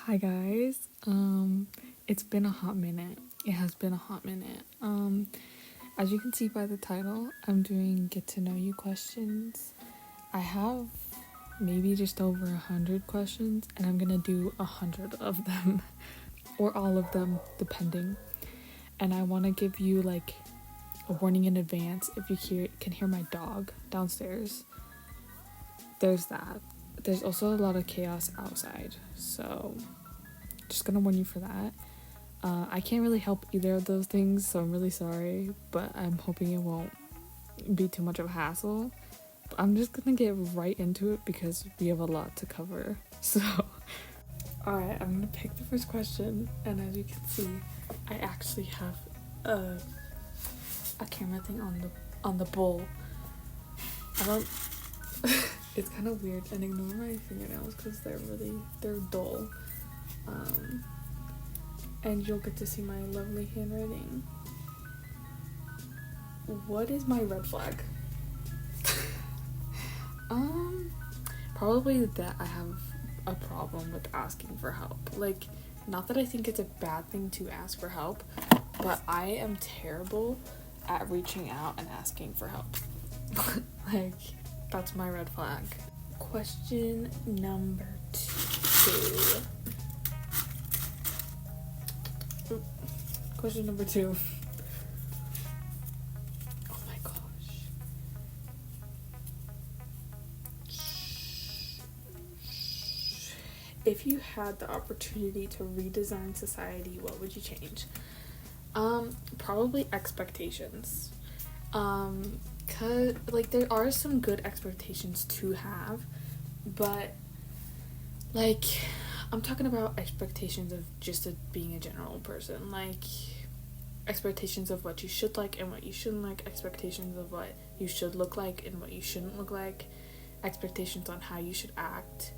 Hi guys. It's been a hot minute. It has been a hot minute. As you can see by the title, I'm doing get to know you questions. I have maybe just over 100 questions, and I'm gonna do 100 of them, or all of them, depending. And I want to give you like a warning in advance if you can hear my dog downstairs. There's that. There's also a lot of chaos outside, so just gonna warn you for that. I can't really help either of those things, so I'm really sorry, but I'm hoping it won't be too much of a hassle. But I'm just gonna get right into it because we have a lot to cover. So, alright, I'm gonna pick the first question, and as you can see, I actually have a camera thing on the bowl. I don't. It's kind of weird, and ignore my fingernails because they're dull. And you'll get to see my lovely handwriting. What is my red flag? Probably that I have a problem with asking for help. Like, not that I think it's a bad thing to ask for help, but I am terrible at reaching out and asking for help. Like, that's my red flag. Question number 2. Question number 2. Oh my gosh. If you had the opportunity to redesign society, what would you change? Probably expectations. Cause like there are some good expectations to have, but like I'm talking about expectations of just being a general person, like expectations of what you should like and what you shouldn't like, expectations of what you should look like and what you shouldn't look like, expectations on how you should act.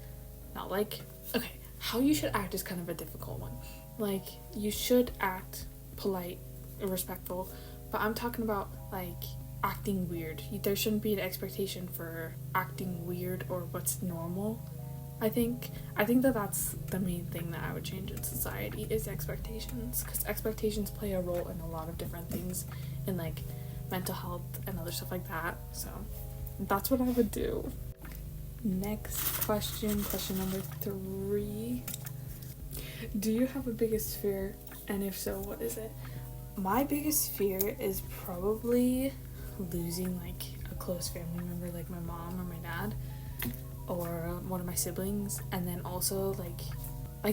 Not like, okay, how you should act is kind of a difficult one. Like, you should act polite and respectful, but I'm talking about like acting weird. There shouldn't be an expectation for acting weird or what's normal. I think that that's the main thing that I would change in society is expectations, because expectations play a role in a lot of different things in like mental health and other stuff like that. So that's what I would do. Next question number 3. Do you have a biggest fear, and if so, what is it? My biggest fear is probably losing like a close family member, like my mom or my dad or one of my siblings, and then also like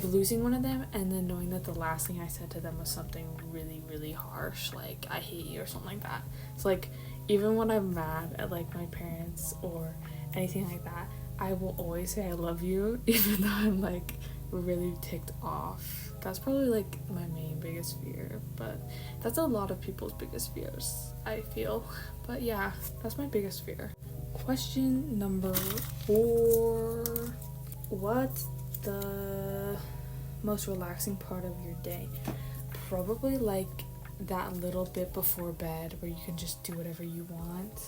losing one of them and then knowing that the last thing I said to them was something really, really harsh, like I hate you or something like that. So like even when I'm mad at like my parents or anything like that, I will always say I love you even though I'm like really ticked off. That's probably like my main biggest fear, but that's a lot of people's biggest fears, I feel. But yeah, that's my biggest fear. Question number 4. What's the most relaxing part of your day? Probably like that little bit before bed where you can just do whatever you want.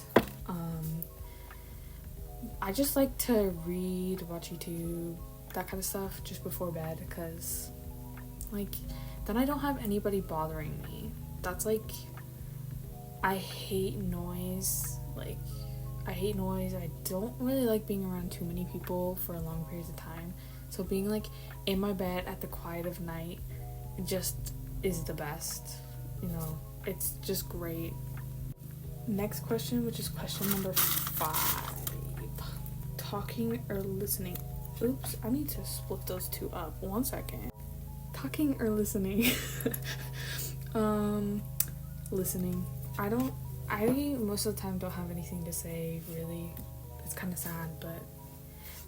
I just like to read, watch YouTube, that kind of stuff just before bed, because like then I don't have anybody bothering me. That's like, I hate noise. I don't really like being around too many people for long periods of time. So being like in my bed at the quiet of night just is the best. You know, it's just great. Next question, which is question number 5. Talking or listening? Oops, I need to split those two up. 1 second. Talking or listening? Listening. I most of the time don't have anything to say, really. It's kind of sad, but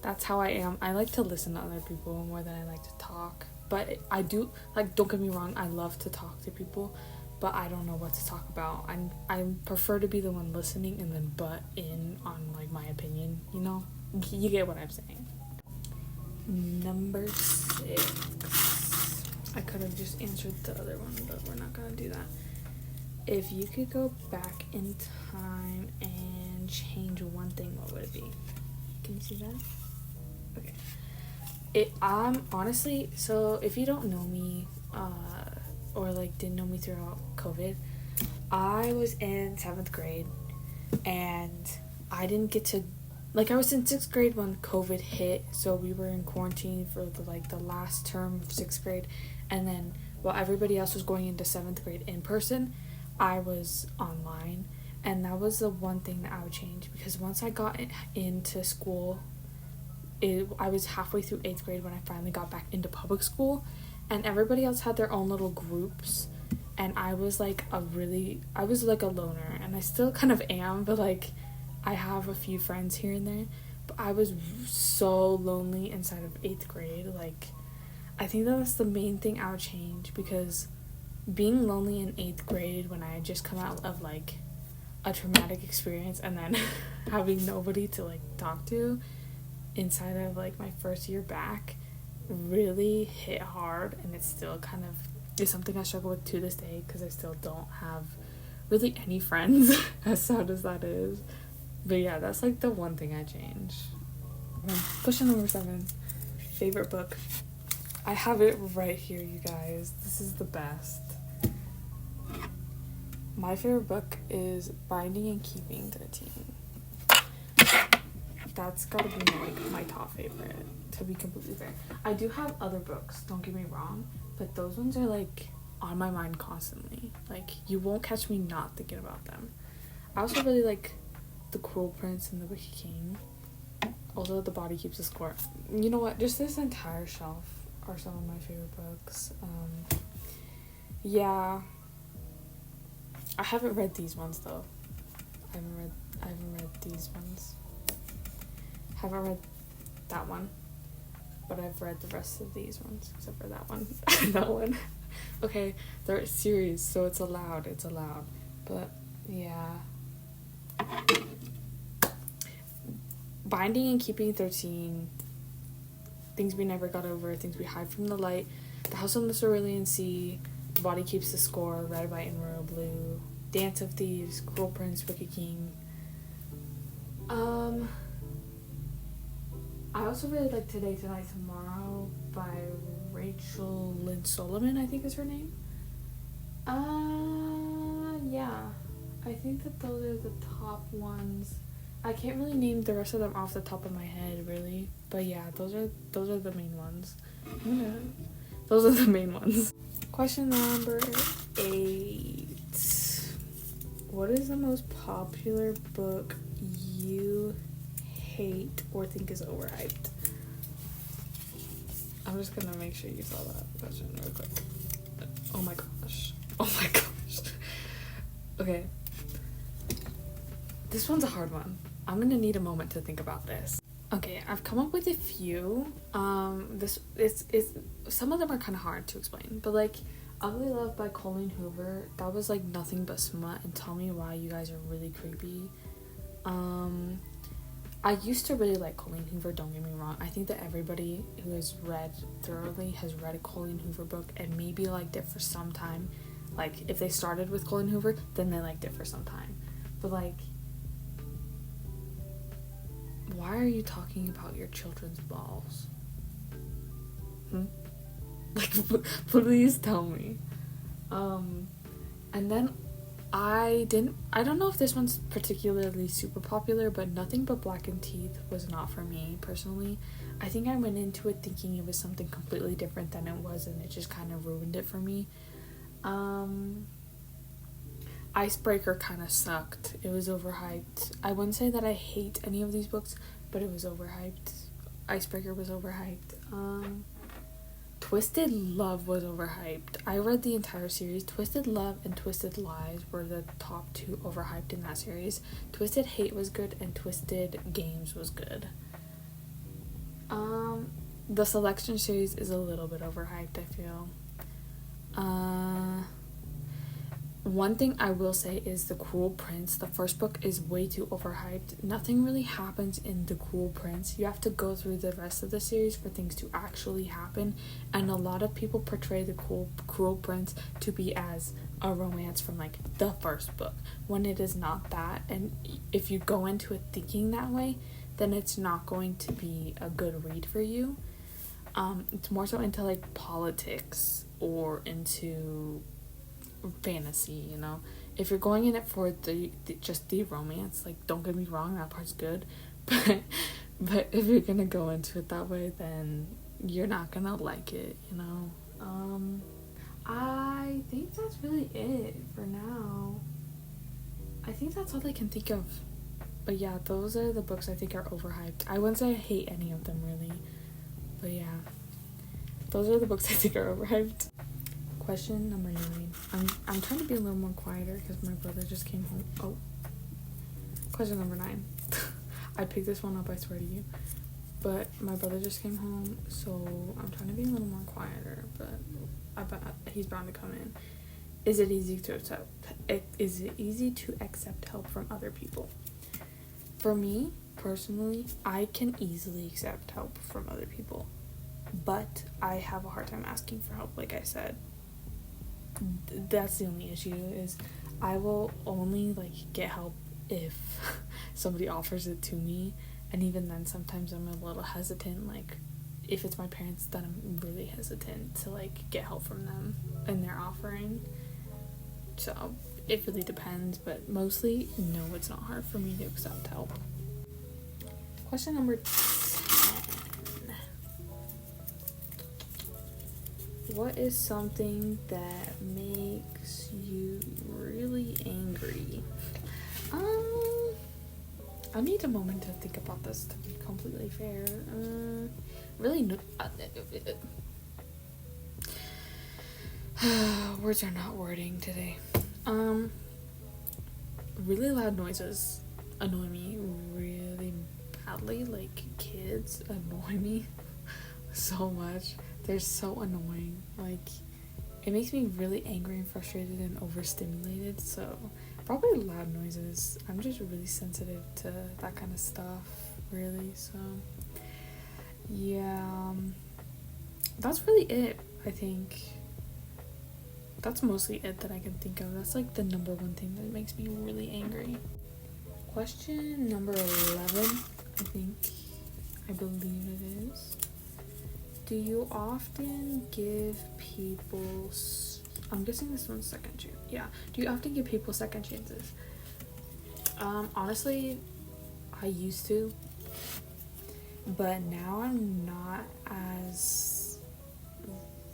that's how I am. I like to listen to other people more than I like to talk. But I do, like, don't get me wrong, I love to talk to people, but I don't know what to talk about. I prefer to be the one listening and then butt in on, like, my opinion, you know? You get what I'm saying. Number 6. I could have just answered the other one, but we're not gonna do that. If you could go back in time and change one thing, what would it be? Can you see that? Okay. Honestly, so if you don't know me, or like didn't know me throughout COVID, I was in 7th grade, and I didn't get to, like, I was in 6th grade when COVID hit, so we were in quarantine for the last term of 6th grade, and then while everybody else was going into 7th grade in person, I was online, and that was the one thing that I would change, because once I got into school, I was halfway through 8th grade when I finally got back into public school, and everybody else had their own little groups, and I was like a loner, and I still kind of am, but like I have a few friends here and there, but I was so lonely inside of 8th grade. Like, I think that's the main thing I would change, because being lonely in 8th grade when I had just come out of like a traumatic experience, and then having nobody to like talk to inside of like my first year back really hit hard, and it's still kind of is something I struggle with to this day, because I still don't have really any friends as sad as that is. But yeah, that's like the one thing I change. Question number 7, favorite book. I have it right here, you guys. This is the best. My favorite book is Binding and Keeping 13. That's gotta be like my top favorite, to be completely fair. I do have other books, don't get me wrong, but those ones are like on my mind constantly. Like, you won't catch me not thinking about them. I also really like The Cruel Prince and The Wicked King. Also, The Body Keeps the Score. You know what? Just this entire shelf are some of my favorite books. Yeah. I haven't read these ones though. I haven't read these ones. Haven't read that one, but I've read the rest of these ones except for that one. That one. Okay, they're series, so it's allowed. But yeah. Binding and Keeping 13, Things We Never Got Over, Things We Hide from the Light, The House on the Cerulean Sea, The Body Keeps the Score, Red, White, and Royal Blue, Dance of Thieves, Cruel Prince, Wicked King. I also really like Today, Tonight, Tomorrow by Rachel Lynn Solomon, I think is her name. Yeah. I think that those are the top ones. I can't really name the rest of them off the top of my head, really. But yeah, those are the main ones. Yeah. Those are the main ones. Question number 8. What is the most popular book you hate or think is overhyped? I'm just gonna make sure you saw that question real quick. Oh my gosh. Okay. This one's a hard one. I'm gonna need a moment to think about this. Okay, I've come up with a few. This it's some of them are kind of hard to explain, but like Ugly Love by Colleen Hoover, that was like nothing but smut, and tell me why you guys are really creepy. I used to really like Colleen Hoover, don't get me wrong. I think that everybody who has read thoroughly has read a Colleen Hoover book and maybe liked it for some time. Like, if they started with Colleen Hoover, then they liked it for some time. But like, why are you talking about your children's balls? Like, please tell me. And then I don't know if this one's particularly super popular, but Nothing But Blackened Teeth was not for me, personally. I think I went into it thinking it was something completely different than it was, and it just kind of ruined it for me. Icebreaker kind of sucked. It was overhyped. I wouldn't say that I hate any of these books, but it was overhyped. Icebreaker was overhyped. Twisted Love was overhyped. I read the entire series. Twisted Love and Twisted Lies were the top 2 overhyped in that series. Twisted Hate was good, and Twisted Games was good. The Selection series is a little bit overhyped, I feel. One thing I will say is The Cruel Prince. The first book is way too overhyped. Nothing really happens in The Cruel Prince. You have to go through the rest of the series for things to actually happen, and a lot of people portray The Cruel Prince to be as a romance from like the first book, when it is not that. And if you go into it thinking that way, then it's not going to be a good read for you. It's more so into like politics or into fantasy, you know. If you're going in it for just the romance, like, don't get me wrong, that part's good, but if you're gonna go into it that way, then you're not gonna like it, you know. I think that's really it for now. I think that's all I can think of. But yeah, those are the books I think are overhyped. I wouldn't say I hate any of them really, but yeah, those are the books I think are overhyped. Question number 9. I'm trying to be a little more quieter because my brother just came home. Oh. Question number 9. I picked this one up, I swear to you. But my brother just came home, so I'm trying to be a little more quieter, but he's bound to come in. Is it easy to accept help from other people? For me, personally, I can easily accept help from other people. But I have a hard time asking for help, like I said. That's the only issue, is I will only like get help if somebody offers it to me, and even then sometimes I'm a little hesitant. Like, if it's my parents, then I'm really hesitant to like get help from them and they're offering. So it really depends, but mostly no, it's not hard for me to accept help. Question number 10. What is something that makes you really angry? I need a moment to think about this, to be completely fair. Really no. Words are not wording today. Really loud noises annoy me really badly. Like, kids annoy me so much. They're so annoying. Like, it makes me really angry and frustrated and overstimulated. So probably loud noises. I'm just really sensitive to that kind of stuff, really. So yeah, that's really it. I think that's mostly it that I can think of. That's like the number one thing that makes me really angry. Question number 11, I believe it is. Do you often give people, I'm guessing this one's second chance. Yeah. Do you often give people second chances? Honestly, I used to, but now I'm not as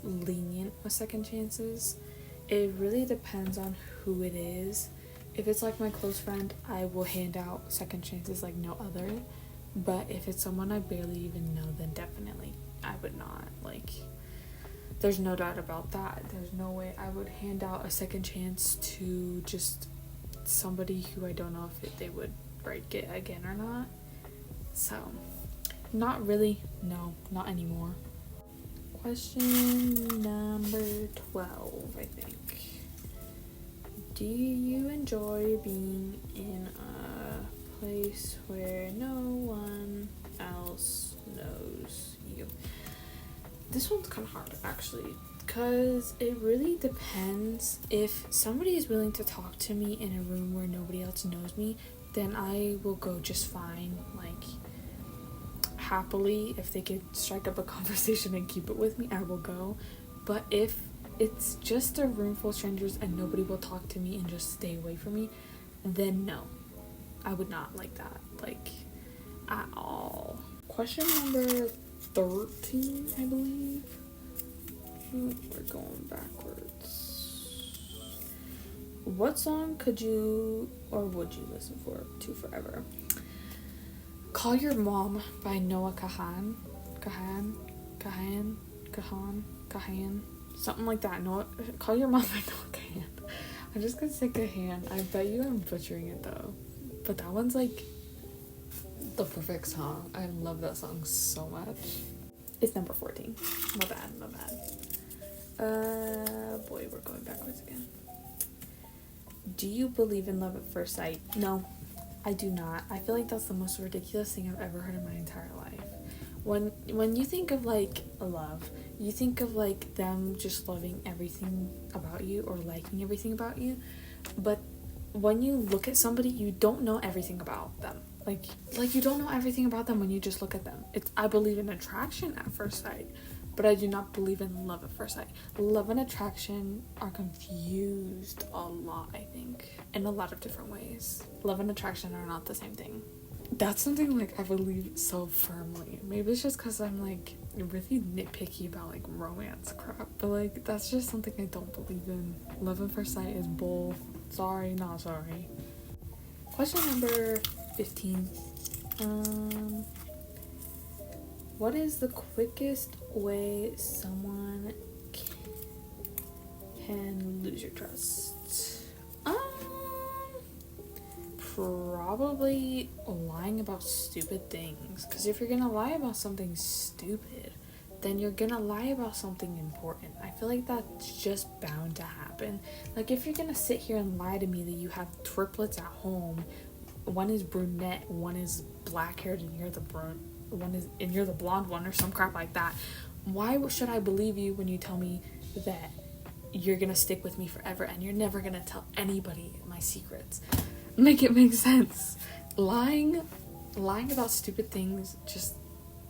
lenient with second chances. It really depends on who it is. If it's like my close friend, I will hand out second chances like no other. But if it's someone I barely even know, then definitely I would not. Like, there's no doubt about that. There's no way I would hand out a second chance to just somebody who I don't know if they would break it again or not. So, not really. No, not anymore. Question number 12, I think. Do you enjoy being in a place where no one else knows you? This one's kind of hard, actually, because it really depends. If somebody is willing to talk to me in a room where nobody else knows me, then I will go just fine, like, happily. If they could strike up a conversation and keep it with me, I will go. But if it's just a room full of strangers and nobody will talk to me and just stay away from me, then no, I would not like that, like, at all. Question number 13, I believe. We're going backwards. What song could you or would you listen to forever? Call Your Mom by Noah Kahan, something like that. Noah, Call Your Mom by Noah Kahan. I'm just gonna say Kahan. I bet you I'm butchering it though, but that one's like the perfect song. I love that song so much. It's number 14. My bad. Boy, we're going backwards again. Do you believe in love at first sight? No, I do not. I feel like that's the most ridiculous thing I've ever heard in my entire life. When you think of like love, you think of like them just loving everything about you or liking everything about you, but when you look at somebody, you don't know everything about them. Like you don't know everything about them when you just look at them. I believe in attraction at first sight, but I do not believe in love at first sight. Love and attraction are confused a lot, I think, in a lot of different ways. Love and attraction are not the same thing. That's something like I believe so firmly. Maybe it's just because I'm like really nitpicky about like romance crap, but like that's just something I don't believe in. Love at first sight is bull. Sorry, not sorry. Question number 15. What is the quickest way someone can lose your trust? Probably lying about stupid things. Because if you're gonna lie about something stupid, then you're gonna lie about something important. I feel like that's just bound to happen. Like if you're gonna sit here and lie to me that you have triplets at home, one is brunette, one is black haired, and you're the blonde one, or some crap like that, why should I believe you when you tell me that you're gonna stick with me forever and you're never gonna tell anybody my secrets? Make it make sense. Lying about stupid things just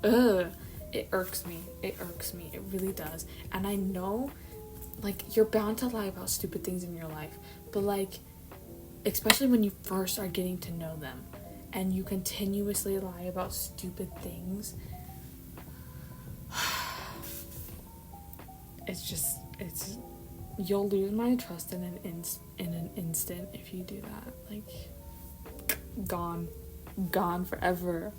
it irks me. It really does. And I know like you're bound to lie about stupid things in your life, but like especially when you first are getting to know them and you continuously lie about stupid things, you'll lose my trust in an instant if you do that. Like gone forever.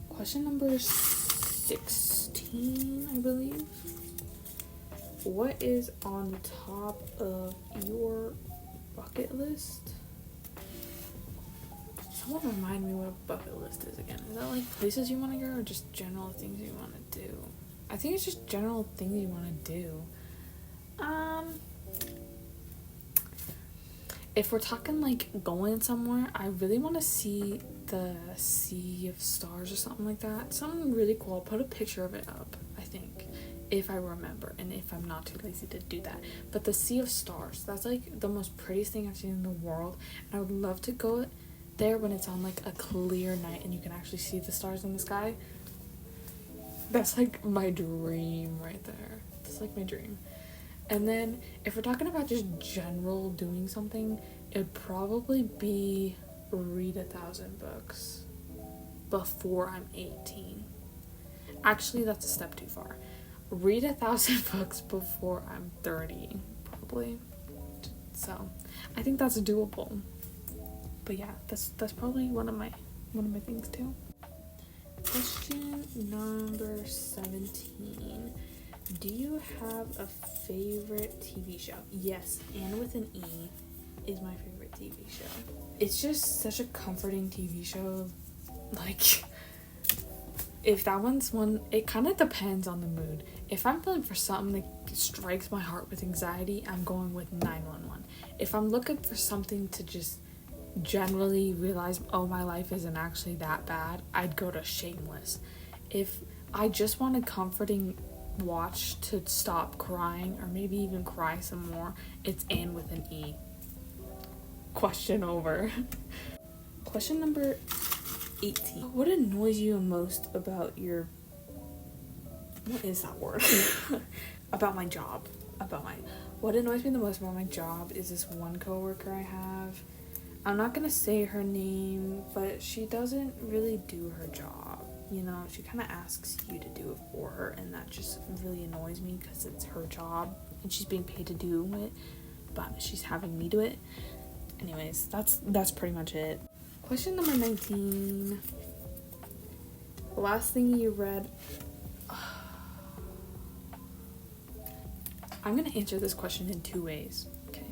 Question number 16, I believe. What is on the top of your bucket list? Someone remind me what a bucket list is again. Is that like places you want to go or just general things you want to do? I think it's just general things you want to do. If we're talking like going somewhere, I really want to see the Sea of Stars or something like that. Something really cool. I'll put a picture of it up, I think, if I remember and if I'm not too lazy to do that. But the Sea of Stars, that's like the most prettiest thing I've seen in the world. And I would love to go there when it's on like a clear night and you can actually see the stars in the sky. That's like my dream right there. That's like my dream. And then if we're talking about just general doing something, it'd probably be read 1,000 books before I'm 18. Actually, that's a step too far. Read 1,000 books before I'm 30, probably. So I think that's doable. But yeah, that's probably one of my things too. Question number 17. Do you have a favorite TV show? Yes, and with an E is my favorite TV show. It's just such a comforting TV show. Like, if that one's one, it kind of depends on the mood. If I'm feeling for something that strikes my heart with anxiety, I'm going with 911. If I'm looking for something to just generally realize, oh, my life isn't actually that bad, I'd go to Shameless. If I just want a comforting watch to stop crying or maybe even cry some more, it's Anne with an E. Question over. Question number 18. What annoys you most about your, what is that word? About my job. What annoys me the most about my job is this one coworker I have. I'm not gonna say her name, but she doesn't really do her job. You know, she kind of asks you to do it for her, and that just really annoys me because it's her job and she's being paid to do it, but she's having me do it. Anyways, that's pretty much it. Question number 19. The last thing you read. I'm gonna answer this question in two ways. Okay.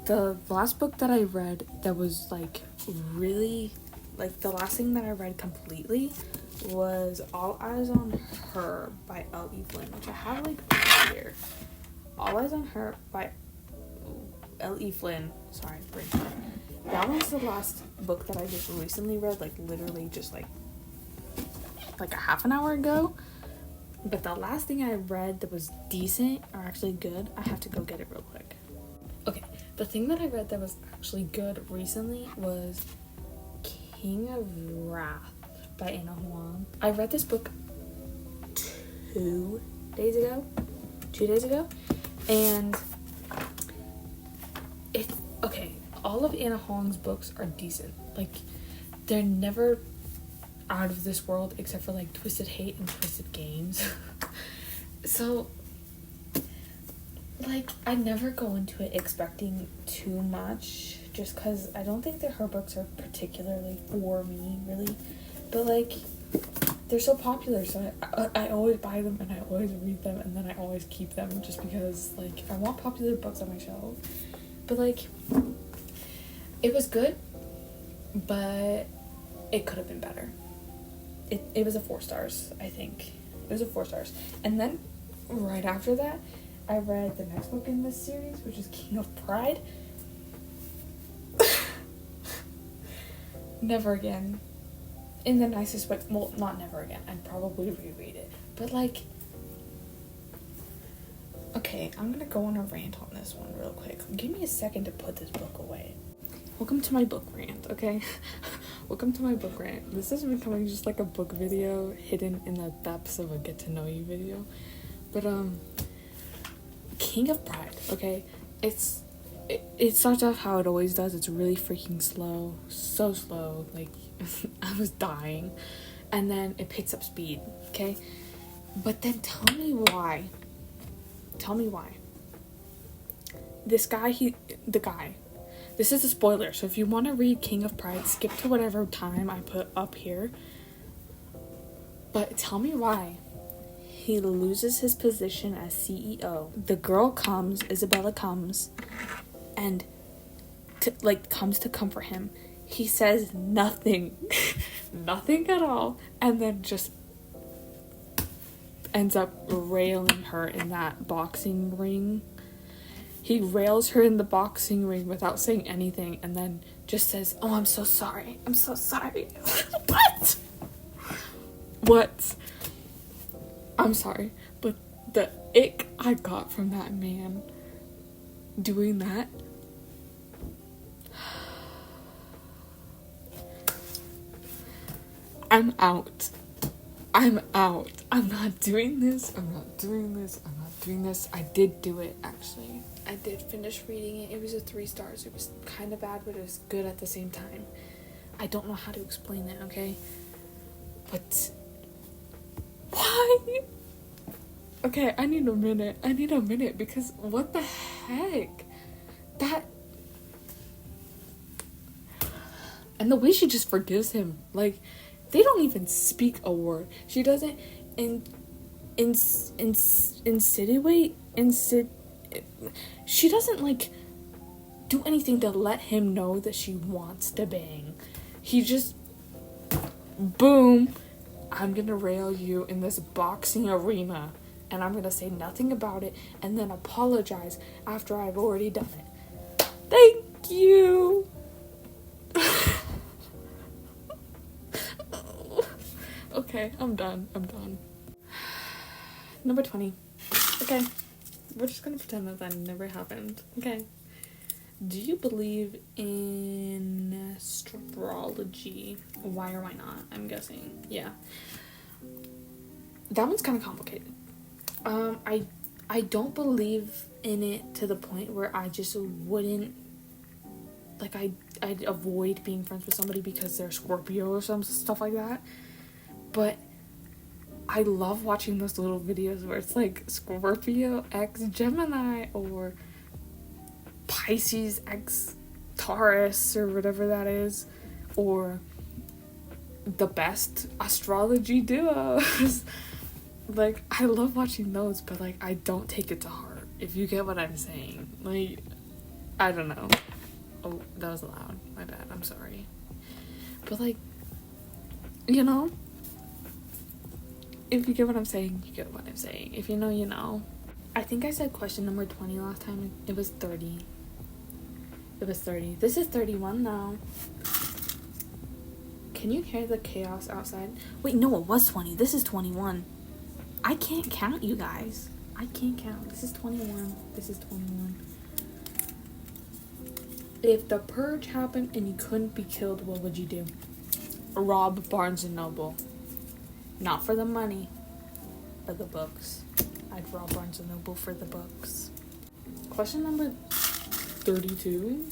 The last book that I read that was like really, like the last thing that I read completely was All Eyes on Her by L.E. Flynn, which I have like right here. All Eyes on Her by L.E. Flynn. Sorry, brain fart. That one's the last book that I just recently read, like literally just like a half an hour ago. But the last thing I read that was decent or actually good, I have to go get it real quick. Okay, the thing that I read that was actually good recently was King of Wrath by Anna Huang. I read this book 2 days ago, and it's okay. All of Anna Hong's books are decent. Like, they're never out of this world except for like Twisted Hate and Twisted Games. So, like, I never go into it expecting too much, just because I don't think that her books are particularly for me, really. But, like, they're so popular, so I always buy them, and I always read them, and then I always keep them, just because, like, I want popular books on my shelf. But, like, it was good, but it could have been better. It was a 4 stars, I think. It was a 4 stars. And then, right after that, I read the next book in this series, which is King of Pride. Never again. In the nicest way. Well, not never again. I'd probably reread it. But, like... Okay, I'm gonna go on a rant on this one real quick. Give me a second to put this book away. Welcome to my book rant, okay? Welcome to my book rant. This is becoming just like a book video hidden in the depths of a get to know you video. But, King of Pride, okay? It starts off how it always does. It's really freaking slow. So slow. Like, I was dying. And then it picks up speed, okay? But then tell me why. Tell me why. This guy, this is a spoiler, so if you want to read King of Pride, skip to whatever time I put up here. But tell me why he loses his position as CEO. The girl comes, Isabella comes, and comes to comfort him. He says nothing. Nothing at all. And then just ends up railing her in that boxing ring. He rails her in the boxing ring without saying anything, and then just says, "Oh, I'm so sorry. I'm so sorry." What? What? I'm sorry, but the ick I got from that man doing that. I'm out. I'm out. I'm not doing this. I'm not doing this. I'm not doing this. I did do it, actually. I did finish reading it. It was a 3 stars. It was kind of bad, but it was good at the same time. I don't know how to explain it, okay? But why? Okay, I need a minute because what the heck? That... And the way she just forgives him, like, they don't even speak a word. She doesn't she doesn't, like, do anything to let him know that she wants to bang. He just, boom, I'm gonna rail you in this boxing arena, and I'm gonna say nothing about it, and then apologize after I've already done it. Thank you. Okay, I'm done. Number 20. Okay. We're just gonna pretend that never happened. Okay. Do you believe in astrology? Why or why not? I'm guessing. Yeah. That one's kind of complicated. I don't believe in it to the point where I just wouldn't, like, I'd avoid being friends with somebody because they're Scorpio or some stuff like that. But I love watching those little videos where it's like Scorpio x Gemini or Pisces x Taurus or whatever that is, or the best astrology duos. Like, I love watching those, but, like, I don't take it to heart, if you get what I'm saying. Like, I don't know. Oh, that was loud. My bad. I'm sorry. But, like, you know, if you get what I'm saying, you get what I'm saying. If you know, you know. I think I said question number 20 last time. It was 30. It was 30. This is 31 now. Can you hear the chaos outside? Wait, no, it was 20. This is 21. I can't count, you guys. I can't count. This is 21. This is 21. If the purge happened and you couldn't be killed, what would you do? Rob Barnes & Noble. Not for the money. for the books. I'd rob Barnes & Noble for the books. Question number 32.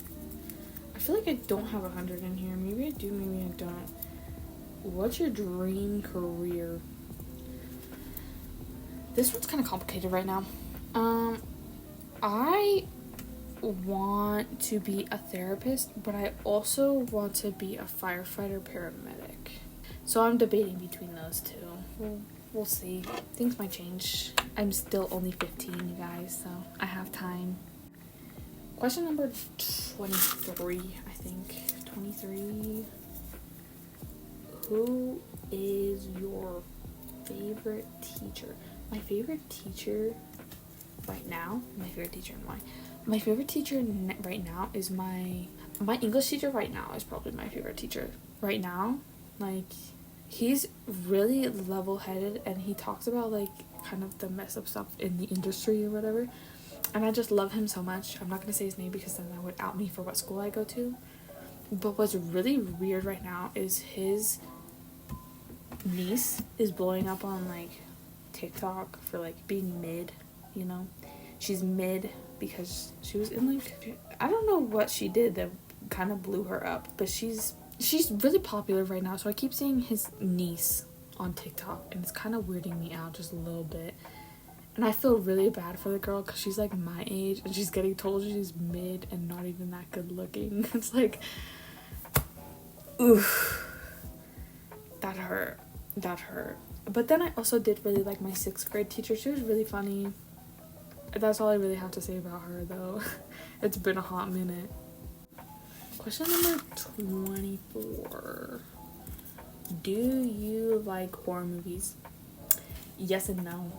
I feel like I don't have 100 in here. Maybe I do, maybe I don't. What's your dream career? This one's kind of complicated right now. I want to be a therapist, but I also want to be a firefighter paramedic. So I'm debating between those two. We'll see. Things might change. I'm still only 15, you guys, so I have time. Question number 23, I think. 23. Who is your favorite teacher? My favorite teacher right now, my favorite teacher and why? My favorite teacher right now is my English teacher right now is probably my favorite teacher right now. Like, he's really level-headed, and he talks about, like, kind of the mess up stuff in the industry or whatever. And I just love him so much. I'm not going to say his name because then that would out me for what school I go to. But what's really weird right now is his niece is blowing up on, like, TikTok for, like, being mid, you know? She's mid because she was in, like, I don't know what she did that kind of blew her up, but she's really popular right now, so I keep seeing his niece on TikTok, and it's kind of weirding me out just a little bit. And I feel really bad for the girl because she's, like, my age, and she's getting told she's mid and not even that good looking. It's like, oof. That hurt. But then I also did really like my 6th grade teacher. She was really funny. That's all I really have to say about her, though. It's been a hot minute. Question number 24. Do you like horror movies? Yes and no.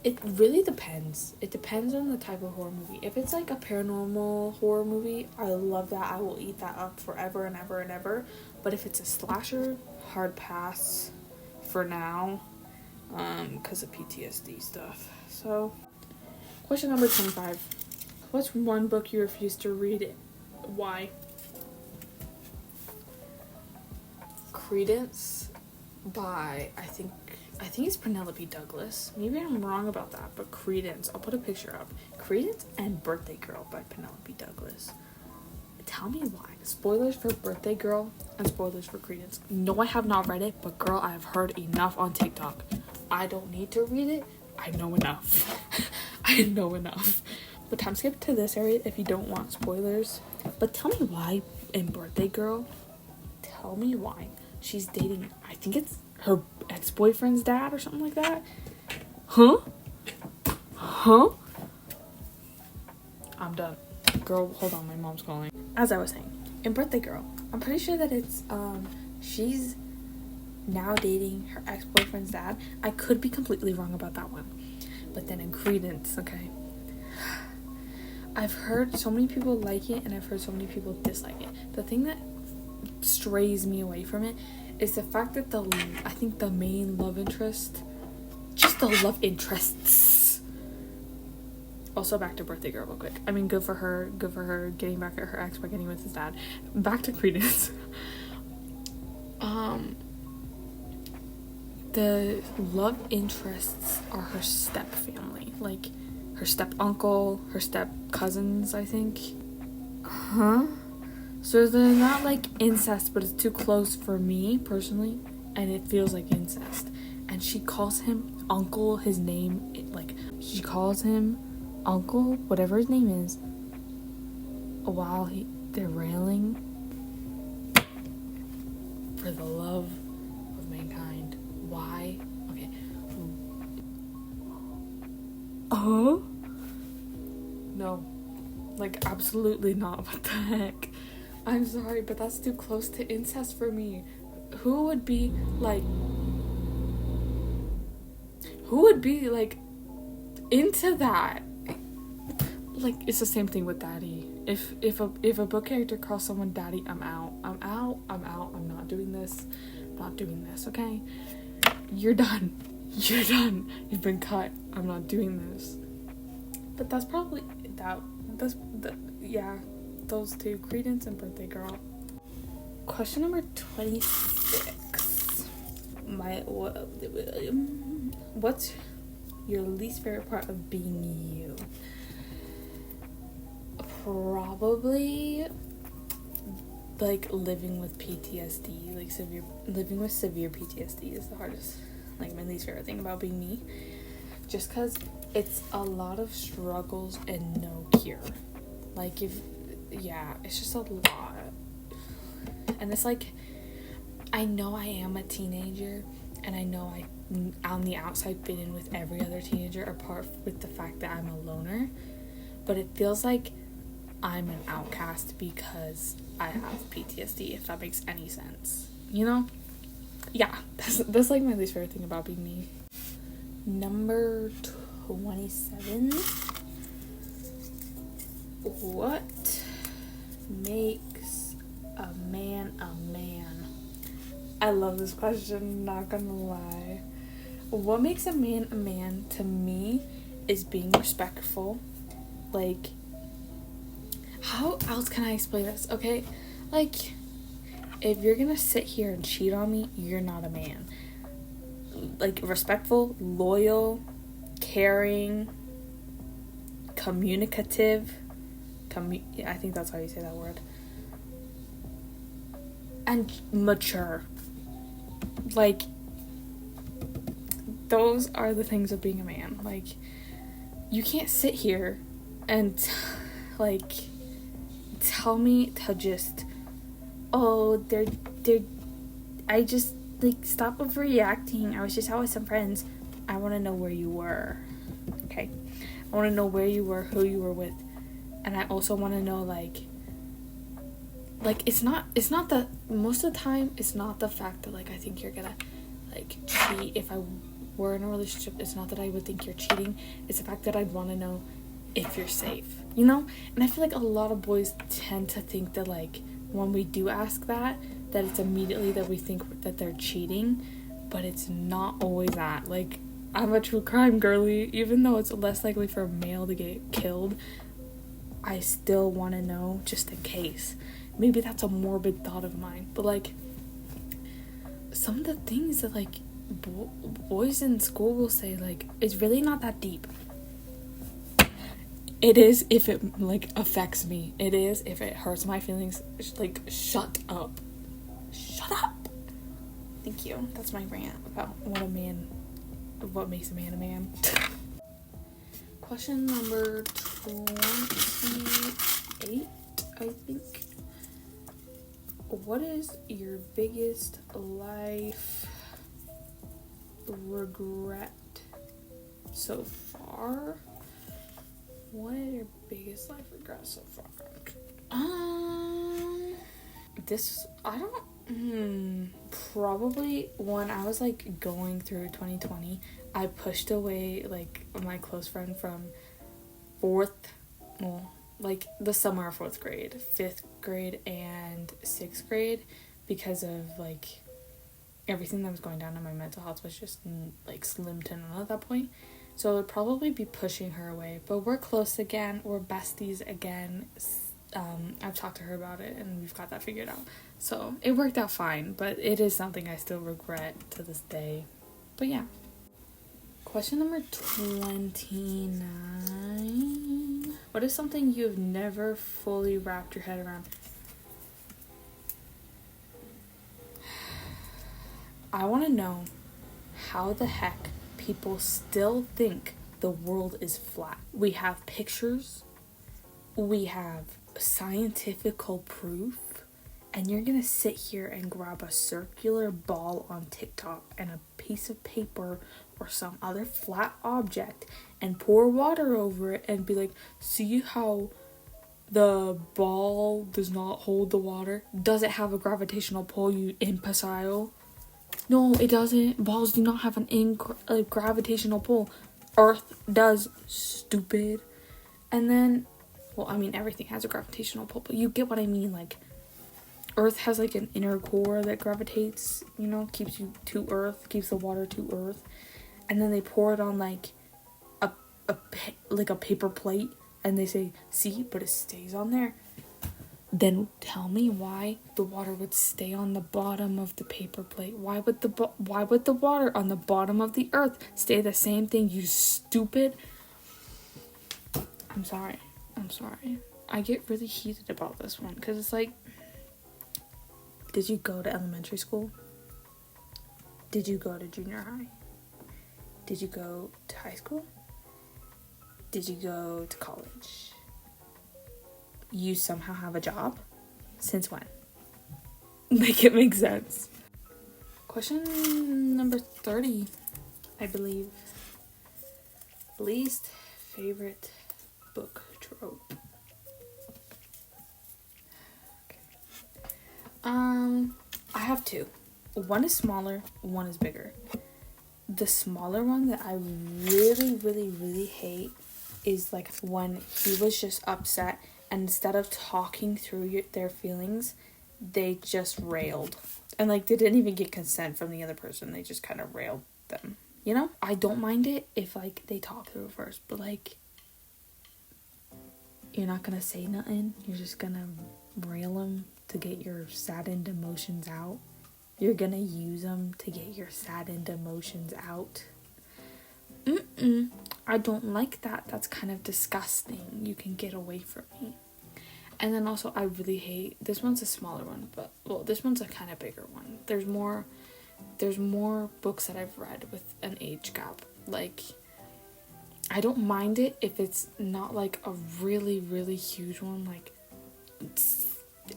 It really depends. It depends on the type of horror movie. If it's like a paranormal horror movie, I love that. I will eat that up forever and ever and ever. But if it's a slasher, hard pass for now, because of PTSD stuff. So, question number 25. What's one book you refuse to read? Why? Credence by, I think it's Penelope Douglas. Maybe I'm wrong about that, but Credence. I'll put a picture up. Credence and Birthday Girl by Penelope Douglas. Tell me why. Spoilers for Birthday Girl and spoilers for Credence. No, I have not read it, but girl, I have heard enough on TikTok. I don't need to read it. I know enough. I know enough. But time skip to this area if you don't want spoilers. But tell me why in Birthday Girl, tell me why she's dating, I think it's her ex-boyfriend's dad or something like that. Huh? I'm done. Girl, hold on, my mom's calling. As I was saying, in Birthday Girl, I'm pretty sure that it's, she's now dating her ex-boyfriend's dad. I could be completely wrong about that one. But then in Credence, okay. I've heard so many people like it, and I've heard so many people dislike it. The thing that strays me away from it is the fact that I think the main love interest, just the love interests. Also, back to Birthday Girl real quick. I mean, good for her getting back at her ex by getting with his dad. Back to Credence. The love interests are her step family, like her step uncle, her step cousins, I think. Huh? So they're not like incest, but it's too close for me personally, and it feels like incest. And she calls him uncle, his name, she calls him uncle, whatever his name is, while they're railing for the love of mankind. Why? Okay. No. Like, absolutely not. What the heck? I'm sorry, but that's too close to incest for me. Who would be into that? Like, it's the same thing with daddy. If a book character calls someone daddy, I'm out. I'm not doing this. Okay? You're done. You've been cut. I'm not doing this. But that's probably those two, Credence and Birthday Girl. Question number 26. Your least favorite part of being you? Probably like living with PTSD, like living with severe PTSD is the hardest, like my least favorite thing about being me, just because it's a lot of struggles and no cure. Like it's just a lot. And it's like, I know I am a teenager, and I know I on the outside fit in with every other teenager, apart with the fact that I'm a loner, but it feels like I'm an outcast because I have PTSD, if that makes any sense, you know? Yeah, that's like my least favorite thing about being me. Number 27. What makes a man a man? I love this question, not gonna lie. What makes a man to me is being respectful. Like, how else can I explain this? Okay, like, if you're gonna sit here and cheat on me, you're not a man. Like, respectful, loyal, caring, communicative, I think that's how you say that word, and mature. Like, those are the things of being a man. Like, you can't sit here and like tell me to just, oh, I just, like, stop overreacting. I was just out with some friends. I want to know where you were. Okay, I want to know where you were, who you were with, and I also want to know, like it's not the most of the time, it's not the fact that, like, I think you're gonna, like, cheat. If I were in a relationship, it's not that I would think you're cheating. It's the fact that I'd want to know if you're safe, you know? And I feel like a lot of boys tend to think that, like, when we do ask that it's immediately that we think that they're cheating, but it's not always that. Like, I'm a true crime girly. Even though it's less likely for a male to get killed, I still want to know, just in case. Maybe that's a morbid thought of mine, but, like, some of the things that, like, boys in school will say, like, it's really not that deep. It is if it, like, affects me. It is if it hurts my feelings. Like, shut up. Shut up. Thank you. That's my rant about what makes a man a man. Question number 28, I think. What is your biggest life regret so far? What is your biggest life regret so far? Probably when I was, like, going through 2020, I pushed away, like, my close friend from the summer of 4th grade, 5th grade, and 6th grade, because of, like, everything that was going down in my mental health was just, like, slim to none at that point. So I would probably be pushing her away, but we're close again, we're besties again. I've talked to her about it, and we've got that figured out. So it worked out fine, but it is something I still regret to this day. But yeah. Question number 29. What is something you've never fully wrapped your head around? I want to know how the heck people still think the world is flat. We have pictures, we have scientifical proof, and you're gonna sit here and grab a circular ball on TikTok and a piece of paper or some other flat object and pour water over it and be like, see how the ball does not hold the water? Does it have a gravitational pull, you imbecile? No, it doesn't. Balls do not have a gravitational pull. Earth does, stupid. And then, well, I mean, everything has a gravitational pull, but you get what I mean. Like, Earth has, like, an inner core that gravitates, you know, keeps you to Earth, keeps the water to Earth. And then they pour it on, like, a paper plate, and they say, see, but it stays on there. then tell me why the water would stay on the bottom of the paper plate. Why would the water on the bottom of the earth stay the same thing, you stupid? I'm sorry. I get really heated about this one because it's like, did you go to elementary school? Did you go to junior high? Did you go to high school? Did you go to college? You somehow have a job? Since when? Make it make sense. Question number 30, I believe. Least favorite book trope. Okay. I have two. One is smaller, one is bigger. The smaller one that I really hate is like when he was just upset and instead of talking through their feelings, they just railed. And like they didn't even get consent from the other person. They just kind of railed them. You know? I don't mind it if like they talk through it first, but like you're not gonna say nothing. You're just gonna rail them to get your saddened emotions out. You're gonna use them to get your saddened emotions out. I don't like that. That's kind of disgusting. You can get away from me. And then also I really hate, this one's a smaller one, but well, this one's a kind of bigger one. There's more books that I've read with an age gap. Like, I don't mind it if it's not like a really huge one, like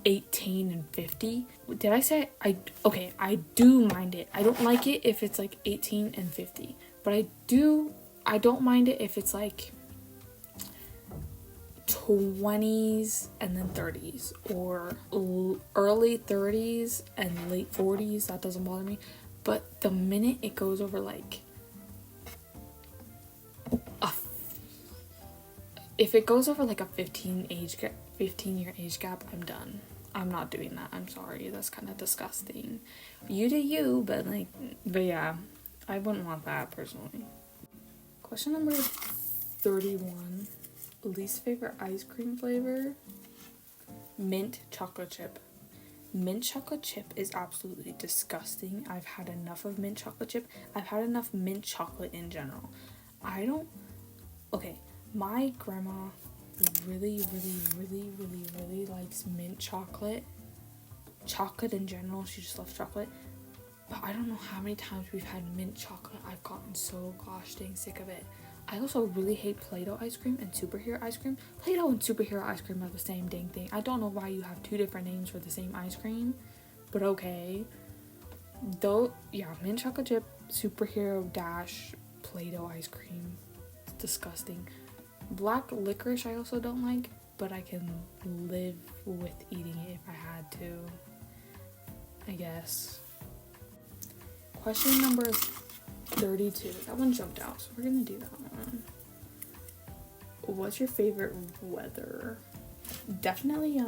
18 and 50. Did I say I do mind it. I don't like it if it's like 18 and 50, but I don't mind it if it's like 20s and then 30s, or early 30s and late 40s. That doesn't bother me. But the minute it goes over like if it goes over like a 15-year age gap, I'm done. I'm not doing that. I'm sorry. That's kind of disgusting. You do you, but yeah, I wouldn't want that personally. Question number 31. Least favorite ice cream flavor? Mint chocolate chip. Mint chocolate chip is absolutely disgusting. I've had enough of mint chocolate chip. I've had enough mint chocolate in general. My grandma really likes mint chocolate. Chocolate in general, she just loves chocolate. But I don't know how many times we've had mint chocolate. I've gotten so gosh dang sick of it. I also really hate Play-Doh ice cream and superhero ice cream. Play-Doh and superhero ice cream are the same dang thing. I don't know why you have two different names for the same ice cream, but okay. Though, yeah, mint chocolate chip, superhero dash, Play-Doh ice cream. It's disgusting. Black licorice I also don't like, but I can live with eating it if I had to, I guess. Question number 32. That one jumped out, so we're gonna do that one. What's your favorite weather? Definitely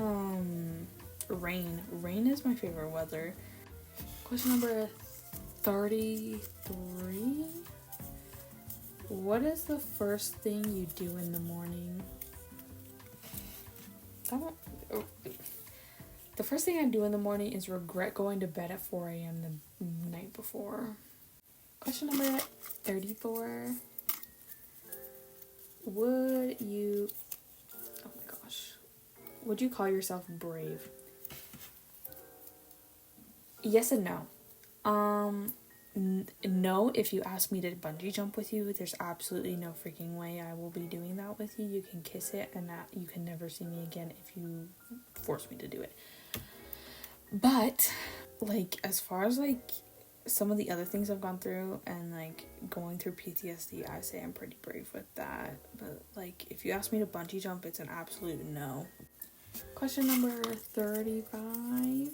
rain. Rain is my favorite weather. Question number 33. What is the first thing you do in the morning? The first thing I do in the morning is regret going to bed at 4 a.m. the night before. Question number 34. Would you call yourself brave? Yes and no. No, if you ask me to bungee jump with you, there's absolutely no freaking way I will be doing that with you. You can kiss it and that you can never see me again if you force me to do it. But like, as far as like some of the other things I've gone through and like going through PTSD, I say I'm pretty brave with that. But like, if you ask me to bungee jump, it's an absolute no. Question number 35.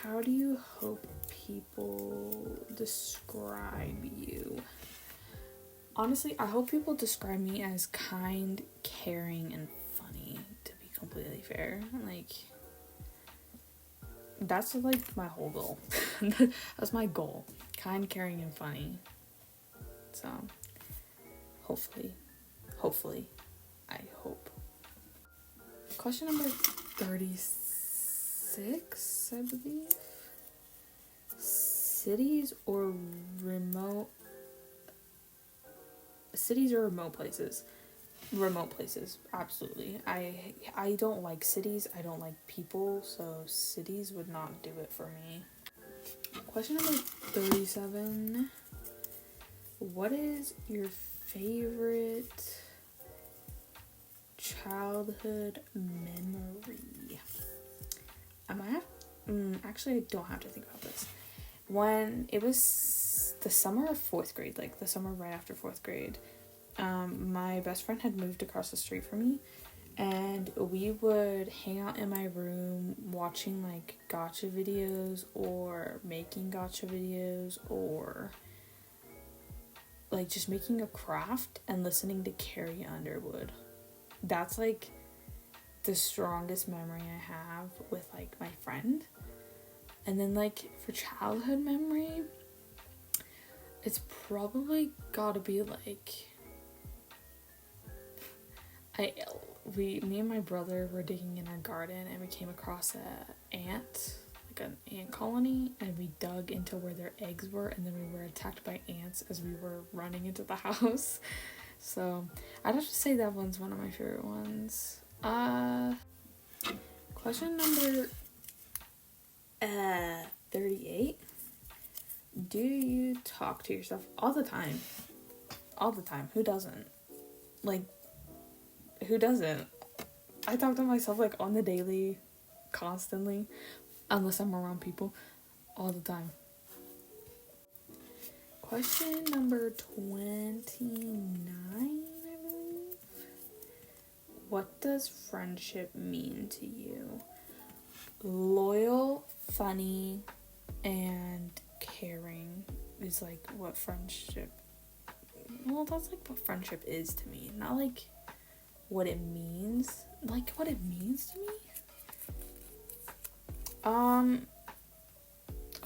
How do you hope people describe you? Honestly, I hope people describe me as kind, caring, and funny, to be completely fair. Like, that's like my whole goal. That's my goal. Kind, caring, and funny. So, hopefully, I hope Question number 36, I believe. Cities or remote places? Remote places, absolutely. I don't like cities. I don't like people, so cities would not do it for me. Question number 37. What is your favorite childhood memory? Actually, I don't have to think about this. When it was the summer of 4th grade, like the summer right after 4th grade, my best friend had moved across the street from me, and we would hang out in my room watching like gotcha videos or making gotcha videos or like just making a craft and listening to Carrie Underwood. That's like the strongest memory I have with like my friend. And then like for childhood memory, it's probably gotta be like me and my brother were digging in our garden and we came across an ant colony, and we dug into where their eggs were, and then we were attacked by ants as we were running into the house. So I'd have to say that one's one of my favorite ones. Question number 38. Do you talk to yourself all the time? All the time. Who doesn't? Like, who doesn't? I talk to myself like on the daily, constantly, unless I'm around people, all the time. Question number 29, I believe. What does friendship mean to you? Loyal, funny, and caring is like what friendship. Well, that's like what friendship is to me. Not like what it means. Like what it means to me?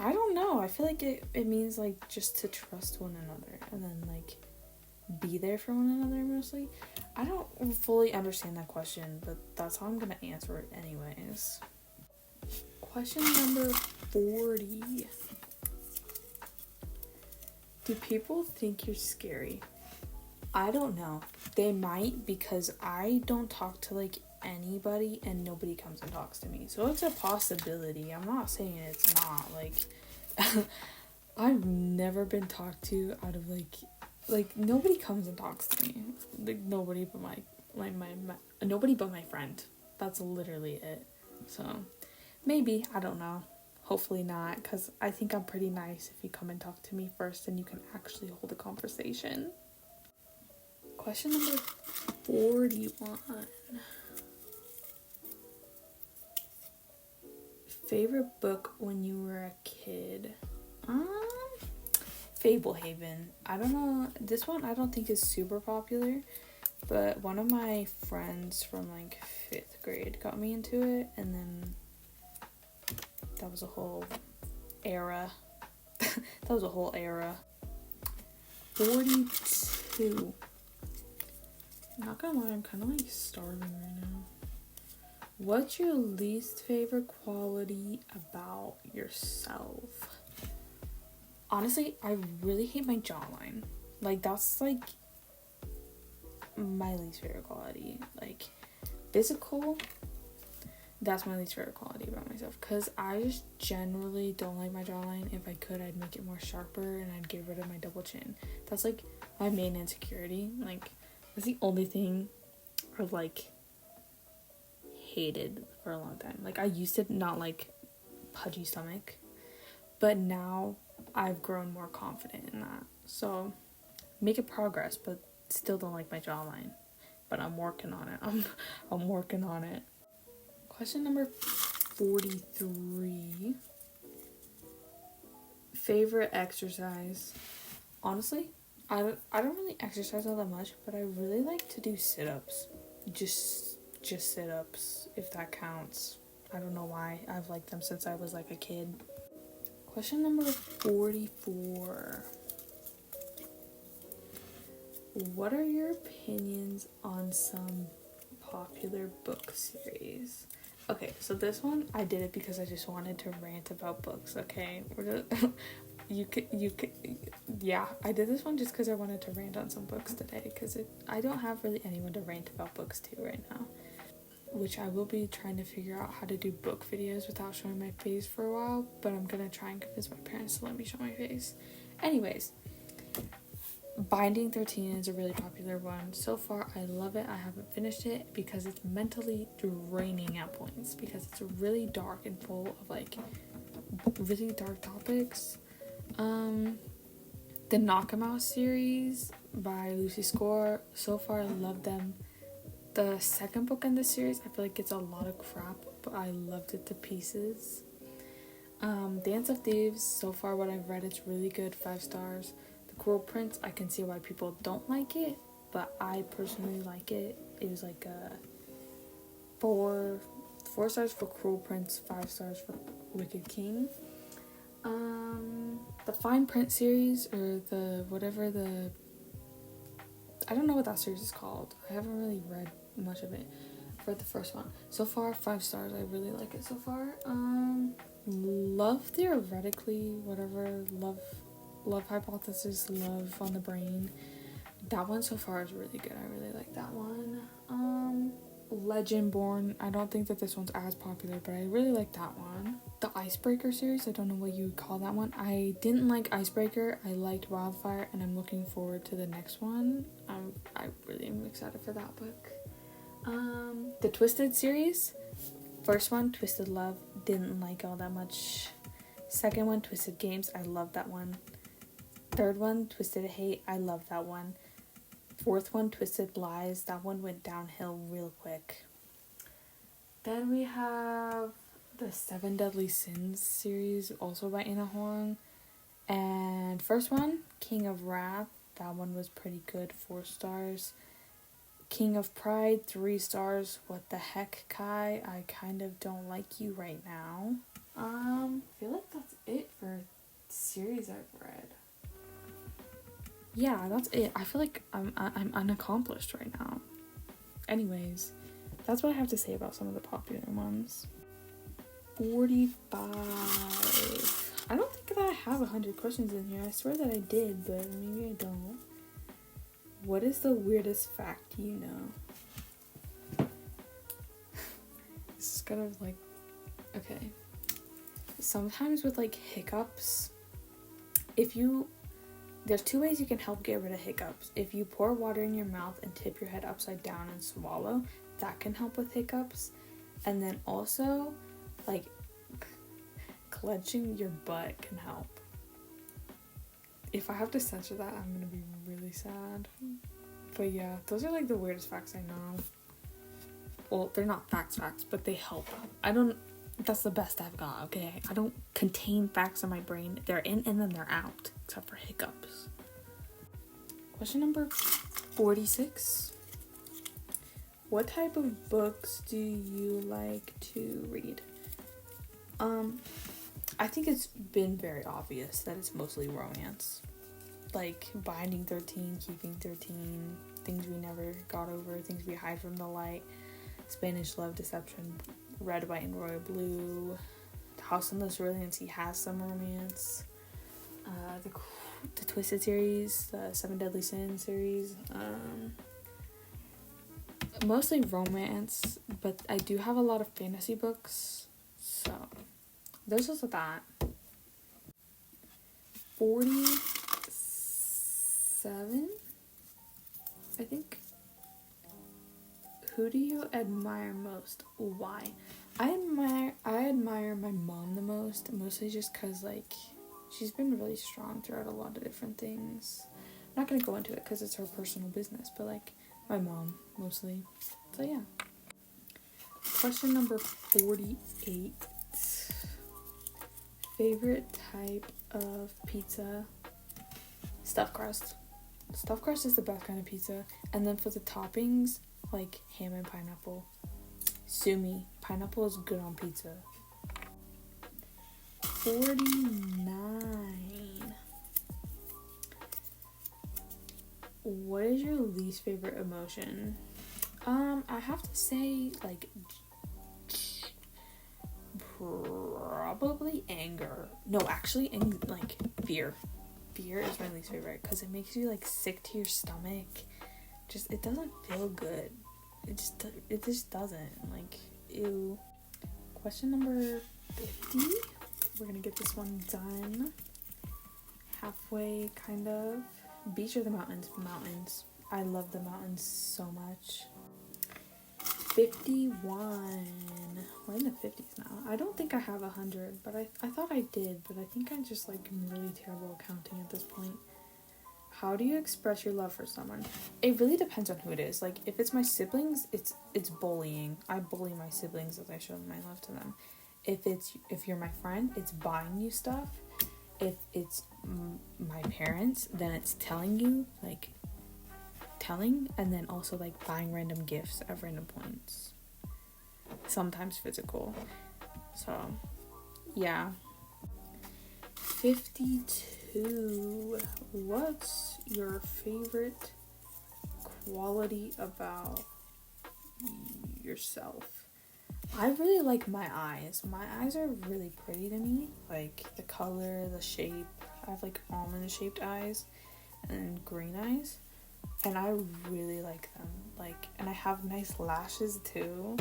I don't know. I feel like it means like just to trust one another and then like be there for one another mostly. I don't fully understand that question, but that's how I'm gonna answer it anyways. Question number 40. Do people think you're scary? I don't know. They might, because I don't talk to like anybody and nobody comes and talks to me. So it's a possibility. I'm not saying it's not. Like I've never been talked to out of like nobody comes and talks to me. Like nobody but my nobody but my friend. That's literally it. So maybe, I don't know. Hopefully not, because I think I'm pretty nice if you come and talk to me first and you can actually hold a conversation. Question number 41. Favorite book when you were a kid? Fablehaven. I don't know. This one I don't think is super popular, but one of my friends from like 5th grade got me into it, and then that was a whole era. 42. Not gonna lie, I'm kind of like starving right now. What's your least favorite quality about yourself? Honestly, I really hate my jawline. Like, that's like my least favorite quality. Like, physical, that's my least favorite quality about myself, because I just generally don't like my jawline. If I could, I'd make it more sharper and I'd get rid of my double chin. That's like my main insecurity. Like, that's the only thing I've like hated for a long time. Like, I used to not like pudgy stomach, but now I've grown more confident in that. So making progress, but still don't like my jawline. But I'm working on it. I'm working on it. Question number 43. Favorite exercise? Honestly, I don't really exercise all that much, but I really like to do sit-ups. Just sit-ups, if that counts. I don't know why. I've liked them since I was like a kid. Question number 44. What are your opinions on some popular book series. Okay, so this one I did it because I just wanted to rant about books. Okay, you could, yeah. I did this one just because I wanted to rant on some books today. Because I don't have really anyone to rant about books to right now. Which I will be trying to figure out how to do book videos without showing my face for a while. But I'm gonna try and convince my parents to let me show my face. Anyways. Binding 13 is a really popular one. So far, I love it. I haven't finished it because it's mentally draining at points because it's really dark and full of like really dark topics. The Knock 'Em Out series by Lucy Score. So far, I love them. The second book in this series, I feel like it's a lot of crap, but I loved it to pieces. Dance of Thieves. So far, what I've read, it's really good. 5 stars. Cruel Prince, I can see why people don't like it, but I personally like it. It was like a 4 stars for Cruel Prince, 5 stars for Wicked King. The Fine Print series, or I don't know what that series is called. I haven't really read much of it for the first one. So far, 5 stars. I really like it so far. Love Theoretically, Love Hypothesis, Love on the Brain. That one so far is really good. I really like that one. Legendborn. I don't think that this one's as popular, but I really like that one. The Icebreaker series. I don't know what you would call that one. I didn't like Icebreaker. I liked Wildfire, and I'm looking forward to the next one. I really am excited for that book. The Twisted series. First one, Twisted Love. Didn't like all that much. Second one, Twisted Games. I love that one. Third one, Twisted Hate. I love that one. Fourth one, Twisted Lies. That one went downhill real quick. Then we have the 7 Deadly Sins series, also by Anna Huang. And first one, King of Wrath. That one was pretty good, 4 stars. King of Pride, 3 stars. What the heck, Kai? I kind of don't like you right now. I feel like that's it for series I've read. Yeah, that's it. I feel like I'm unaccomplished right now. Anyways, that's what I have to say about some of the popular ones. 45. I don't think that I have 100 questions in here. I swear that I did, but maybe I don't. What is the weirdest fact you know? This is kind of like, okay. Sometimes with like hiccups, there's 2 ways you can help get rid of hiccups. If you pour water in your mouth and tip your head upside down and swallow, that can help with hiccups. And then also, like, clenching your butt can help. If I have to censor that, I'm gonna be really sad. But yeah, those are like the weirdest facts I know. Well, they're not facts, but they help. That's the best I've got, okay? I don't contain facts in my brain. They're in and then they're out, except for hiccups. Question number 46. What type of books do you like to read? I think it's been very obvious that it's mostly romance. Like Binding 13, Keeping 13, Things We Never Got Over, Things We Hide from the Light, Spanish Love Deception, Red, White, and Royal Blue, House on the Cerulean Sea has some romance, the Twisted series, the 7 Deadly Sins series, mostly romance, but I do have a lot of fantasy books, so there's also that. 47, I think. Who do you admire most? Why? I admire my mom the most, mostly just because, like, she's been really strong throughout a lot of different things. I'm not gonna go into it because it's her personal business, but, like, my mom, mostly. So, yeah. Question number 48. Favorite type of pizza? Stuffed crust. Stuffed crust is the best kind of pizza. And then for the toppings, like ham and pineapple. Sue me. Pineapple is good on pizza. 49. What is your least favorite emotion? I have to say, like, probably anger. No, actually, like, fear. Fear is my least favorite because it makes you, like, sick to your stomach. Just, it doesn't feel good. It just doesn't. Like, ew. Question number 50. We're gonna get this one done. Halfway, kind of. Beach or the mountains? Mountains. I love the mountains so much. 51. We're in the 50s now. I don't think I have 100, but I thought I did, but I think I just, like, am really terrible at counting at this point. How do you express your love for someone? It really depends on who it is. Like, if it's my siblings, it's bullying. I bully my siblings as I show my love to them. If you're my friend, it's buying you stuff. If it's my parents, then it's telling you, like, and then also, like, buying random gifts at random points. Sometimes physical. So, yeah. 52. What's your favorite quality about yourself? I really like my eyes. My eyes are really pretty to me. Like, the color, the shape. I have, like, almond-shaped eyes and green eyes. And I really like them. Like, and I have nice lashes, too.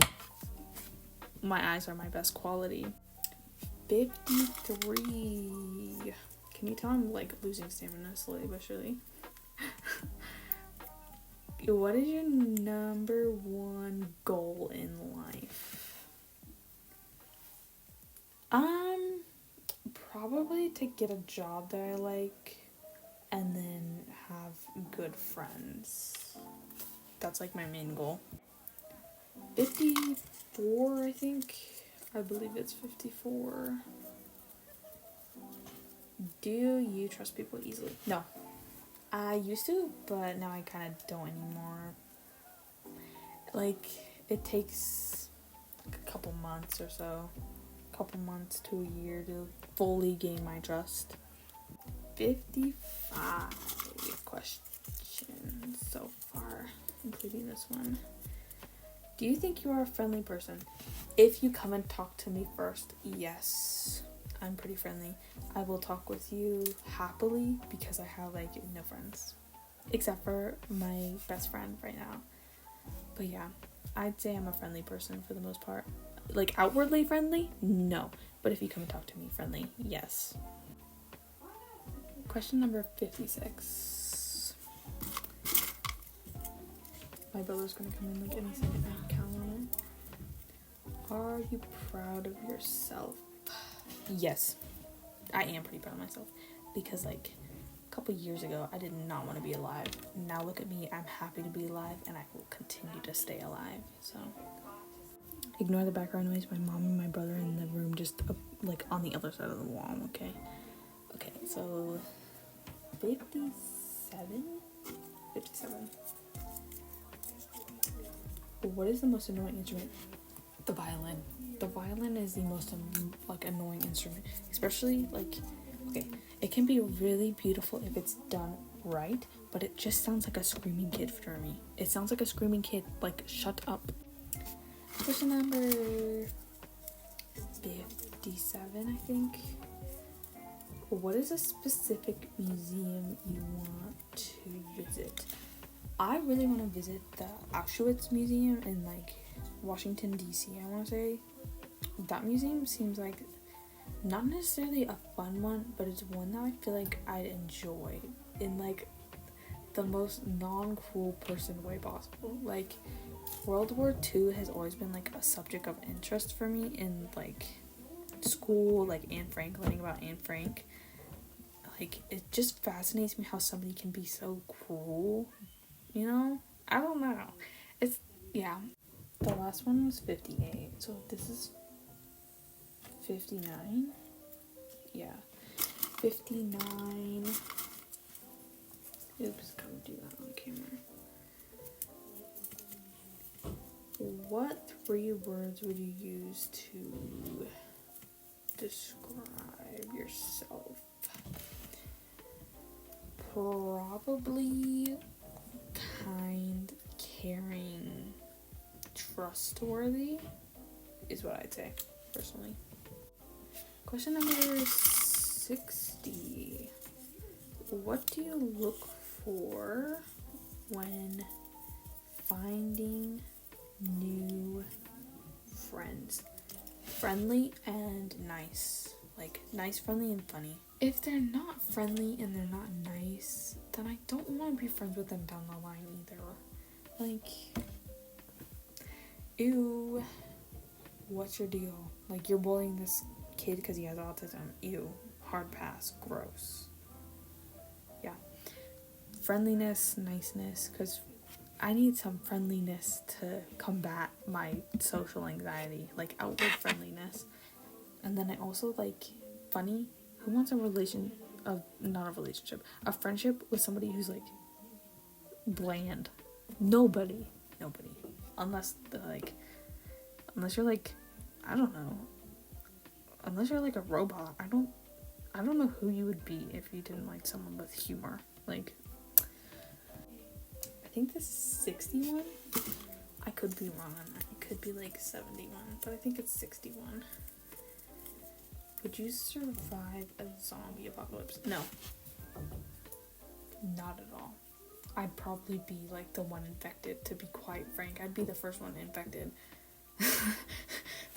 My eyes are my best quality. 53. Can you tell I'm, like, losing stamina slowly but surely? What is your number one goal in life? Probably to get a job that I like and then have good friends. That's, like, my main goal. 54, I think. I believe it's 54. Do you trust people easily? No. I used to, but now I kind of don't anymore. Like, it takes, like, a couple months or so. A couple months to a year to fully gain my trust. 55 questions so far, including this one. Do you think you are a friendly person? If you come and talk to me first, yes. I'm pretty friendly. I will talk with you happily because I have, like, no friends. Except for my best friend right now. But yeah, I'd say I'm a friendly person for the most part. Like, outwardly friendly? No. But if you come and talk to me friendly, yes. Question number 56. My brother's gonna come in, like, any second. I count on it. Are you proud of yourself? Yes, I am pretty proud of myself because, like, a couple years ago I did not want to be alive. Now look at me, I'm happy to be alive and I will continue to stay alive. So ignore the background noise. My mom and my brother in the room, just like on the other side of the wall. Okay, so 57. What is the most annoying instrument? The violin. The violin is the most annoying instrument, especially, like, okay, it can be really beautiful if it's done right, but it just sounds like a screaming kid for me. It sounds like a screaming kid. Like, shut up. Question number 57, I think. What is a specific museum you want to visit? I really want to visit the Auschwitz Museum in, like, Washington, D.C., I want to say. That museum seems like not necessarily a fun one, but it's one that I feel like I'd enjoy in, like, the most non-cruel person way possible. Like, World War II has always been, like, a subject of interest for me in, like, school, like Anne Frank, learning about Anne Frank. Like, it just fascinates me how somebody can be so cruel, you know? I don't know. It's, yeah. The last one was 58, so this is 59. Yeah. 59. Oops, can't do that on camera. What 3 words would you use to describe yourself? Probably kind, caring, trustworthy is what I'd say, personally. Question number 60. What do you look for when finding new friends? Friendly and nice. Like, nice, friendly, and funny. If they're not friendly and they're not nice, then I don't want to be friends with them down the line either. Like, ew, what's your deal? Like, you're bullying this kid because he has autism. Ew, hard pass, gross. Yeah. Friendliness, niceness, because I need some friendliness to combat my social anxiety, like outward friendliness. And then I also like funny. Who wants a friendship with somebody who's like bland? Nobody. Unless you're like, I don't know. Unless you're like a robot. I don't know who you would be if you didn't like someone with humor. Like, I think this is 61. I could be wrong on that. It could be like 71, but I think it's 61. Would you survive a zombie apocalypse? No. Not at all. I'd probably be like the one infected, to be quite frank. I'd be the first one infected.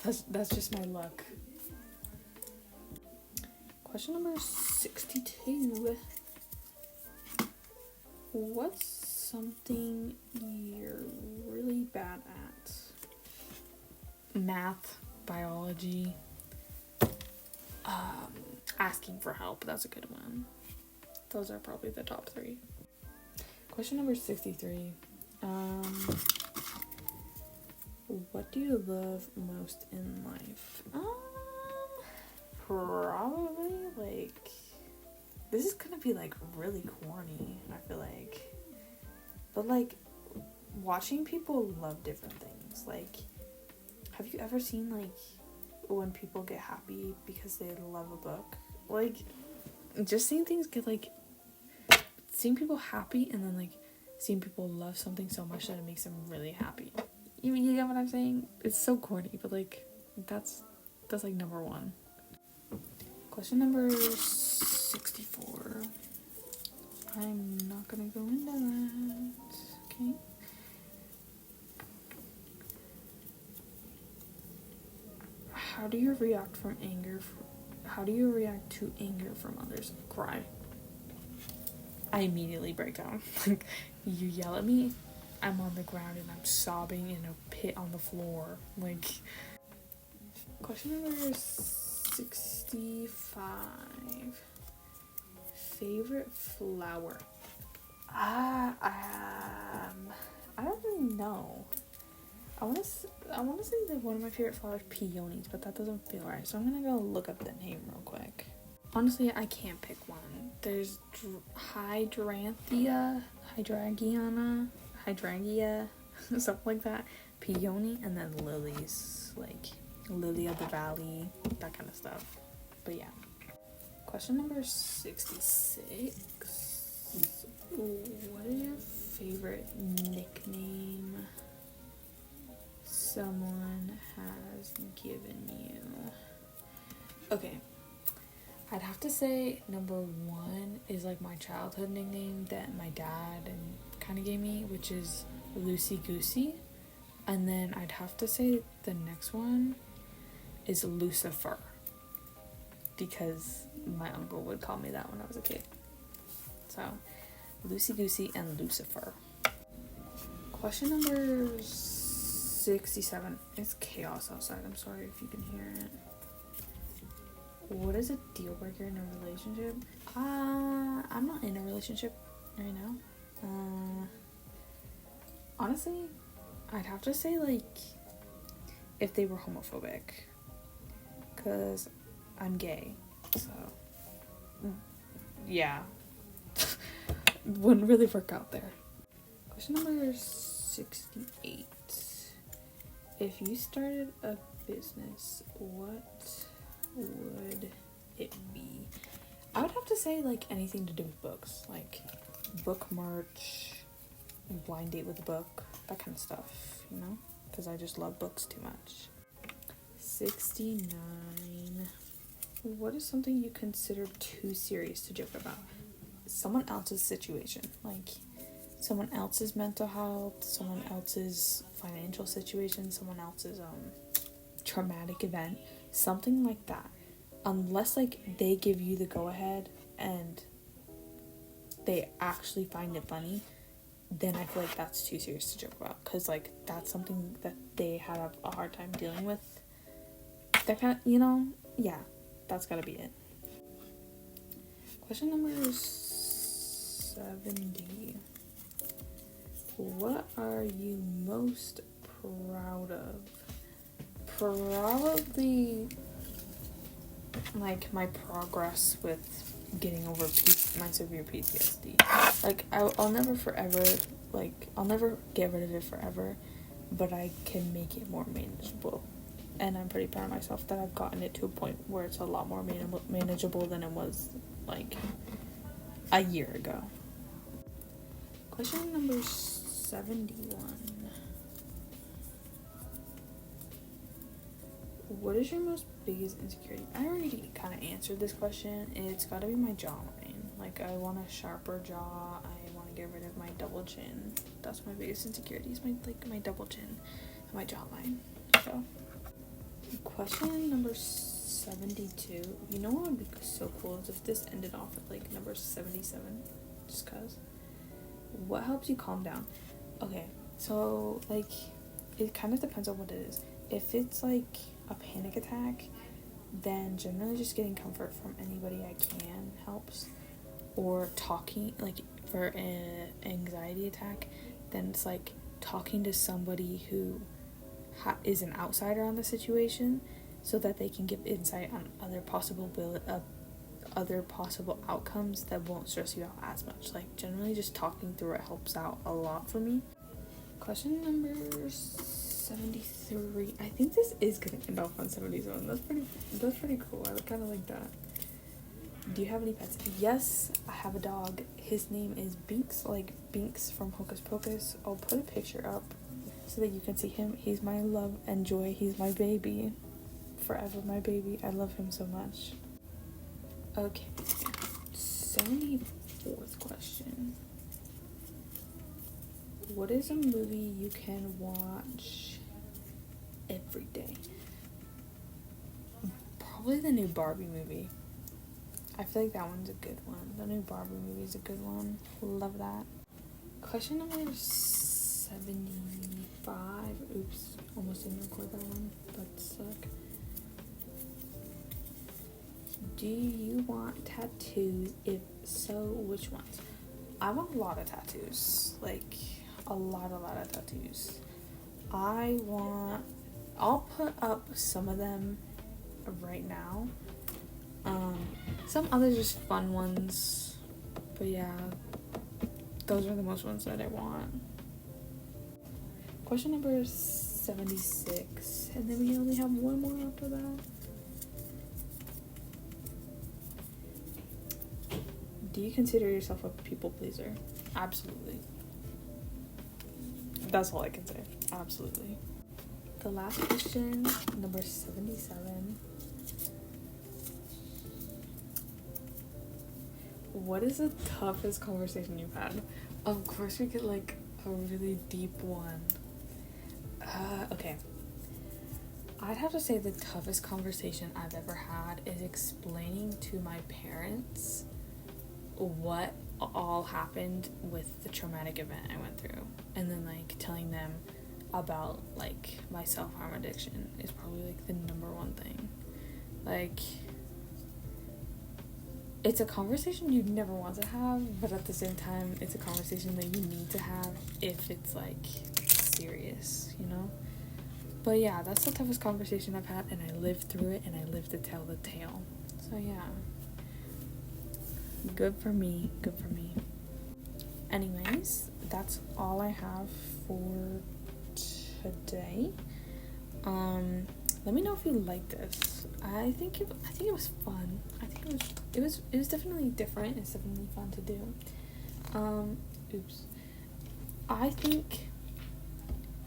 That's just my luck. Question number 62. What's something you're really bad at? Math, biology, asking for help. That's a good one. Those are probably the top 3. Question number 63. What do you love most in life? Probably like, this is gonna be like really corny, I feel like, but like watching people love different things. Like, have you ever seen like when people get happy because they love a book? Like, just seeing things get like, seeing people happy and then like seeing people love something so much that it makes them really happy. You get what I'm saying? It's so corny, but like that's like number 1. Question number 64. I'm not gonna go into that. Okay. How do you react to anger from others? Cry. I immediately break down. Like, you yell at me, I'm on the ground and I'm sobbing in a pit on the floor. Like, question number 65. Favorite flower? I don't really know. I want to say that one of my favorite flowers, peonies, but that doesn't feel right. So I'm gonna go look up the name real quick. Honestly, I can't pick one. There's hydrangea, something like that, peony, and then lilies, like lily of the valley, that kind of stuff. But yeah. Question number 66. What is your favorite nickname someone has given you? Okay. I'd have to say number 1 is like my childhood nickname that my dad kind of gave me, which is Loosey Goosey. And then I'd have to say the next one is Lucifer, because my uncle would call me that when I was a kid. So, Loosey Goosey and Lucifer. Question number 67. It's chaos outside. I'm sorry if you can hear it. What is a deal breaker in a relationship? I'm not in a relationship right now. Honestly, I'd have to say like if they were homophobic, cause I'm gay, so yeah, wouldn't really work out there. Question number 68. If you started a business, what would it be? I would have to say like anything to do with books, like book merch, blind date with a book, that kind of stuff, you know? because I just love books too much. 69. What is something you consider too serious to joke about? Someone else's situation, like someone else's mental health, someone else's financial situation, someone else's traumatic event, something like that. Unless like they give you the go ahead and they actually find it funny, then I feel like that's too serious to joke about, because like that's something that they had a hard time dealing with. That kind of, yeah, that's gotta be it. Question number 70. What are you most proud of? Probably like my progress with getting over my severe PTSD. Like I'll never forever, like I'll never get rid of it forever, but I can make it more manageable. And I'm pretty proud of myself that I've gotten it to a point where it's a lot more manageable than it was like a year ago. Question number 71. What is your most biggest insecurity? I already kind of answered this question. It's got to be my jawline. Like, I want a sharper jaw. I want to get rid of my double chin. That's my biggest insecurity, is my double chin and my jawline. So, question number 72. You know what would be so cool is if this ended off at like number 77, just cause. What helps you calm down? Okay, so like it kind of depends on what it is. If it's like a panic attack, then generally just getting comfort from anybody I can helps. Or talking, like for an anxiety attack, then it's like talking to somebody who is an outsider on the situation, so that they can give insight on other possible outcomes that won't stress you out as much. Like generally just talking through it helps out a lot for me. Question number 73. I think this is gonna end off on 77. That's pretty cool. I kind of like that. Do you have any pets? Yes, I have a dog. His name is Binks, like Binks from Hocus Pocus. I'll put a picture up so that you can see him. He's my love and joy. He's my baby. Forever my baby. I love him so much. Okay. 74th question. What is a movie you can watch every day? Probably the new Barbie movie. I feel like that one's a good one. The new Barbie movie is a good one. Love that. Question number 75. Oops, almost didn't record that one. That suck. Do you want tattoos? If so, which ones? I want a lot of tattoos. Like, a lot of tattoos. I'll put up some of them right now. Some others just fun ones. But yeah, those are the most ones that I want. Question number 76. And then we only have one more after that. Do you consider yourself a people pleaser? Absolutely. That's all I can say. Absolutely. The last question, number 77. What is the toughest conversation you've had? Of course we get like a really deep one. Okay. I'd have to say the toughest conversation I've ever had is explaining to my parents what all happened with the traumatic event I went through, and then like telling them about like my self-harm addiction is probably like the number one thing. Like, it's a conversation you'd never want to have, but at the same time it's a conversation that you need to have if it's like serious, you know? But yeah, that's the toughest conversation I've had, and I lived through it, and I lived to tell the tale. So yeah. Good for me. Anyways, that's all I have for today. Let me know if you liked this. I think it was fun. I think it was definitely different. It's definitely fun to do. I think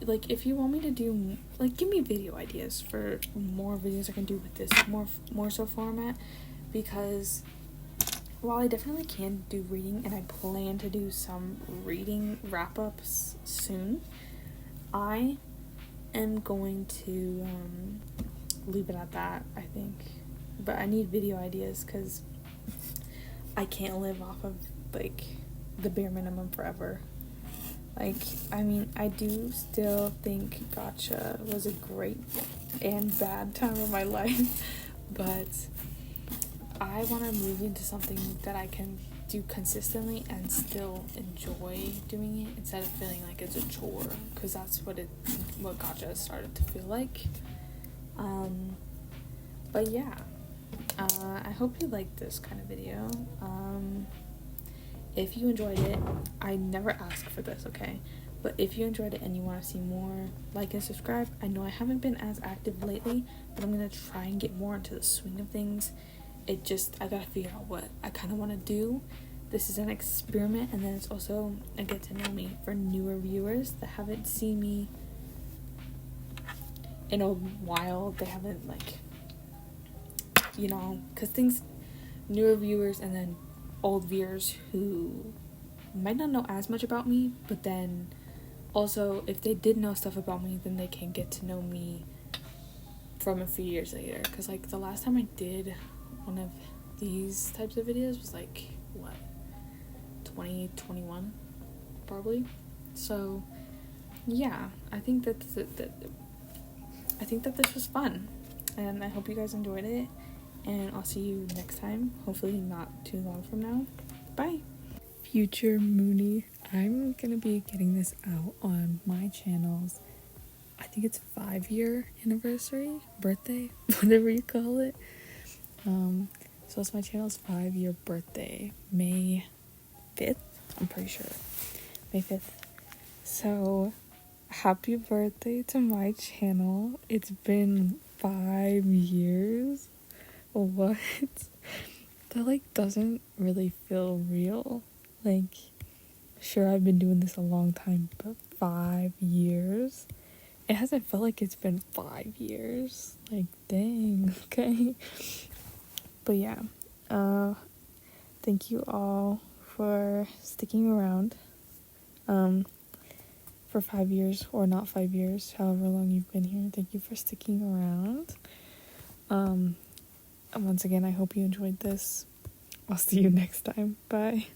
like, if you want me to do, like, give me video ideas for more videos I can do with this more so format, because while I definitely can do reading, and I plan to do some reading wrap-ups soon, I am going to leave it at that, I think. But I need video ideas, because I can't live off of, like, the bare minimum forever. Like, I mean, I do still think Gotcha was a great and bad time of my life, but I want to move into something that I can do consistently and still enjoy doing it, instead of feeling like it's a chore, because that's what Gotcha has started to feel like. But yeah, I hope you liked this kind of video. If you enjoyed it, I never ask for this, okay? But if you enjoyed it and you want to see more, like and subscribe. I know I haven't been as active lately, but I'm going to try and get more into the swing of things. I gotta figure out what I kind of want to do. This is an experiment, and then it's also a get to know me for newer viewers that haven't seen me in a while. They haven't, like, you know, because newer viewers and then old viewers who might not know as much about me, but then also if they did know stuff about me, then they can get to know me from a few years later. Because, like, the last time I did one of these types of videos was, like, what, 2021 probably. So yeah, I think that this was fun, and I hope you guys enjoyed it. And I'll see you next time, hopefully not too long from now. Bye. Future Moony, I'm gonna be getting this out on my channel's, I think it's 5-year anniversary, birthday, whatever you call it. So it's my channel's 5-year birthday, May 5th, I'm pretty sure, May 5th. So happy birthday to my channel. It's been 5 years. What? That, like, doesn't really feel real. Like, sure, I've been doing this a long time, but 5 years? It hasn't felt like it's been 5 years. Like, dang, okay. But yeah, thank you all for sticking around, for 5 years, or not 5 years, however long you've been here. Thank you for sticking around. Once again, I hope you enjoyed this. I'll see you next time. Bye.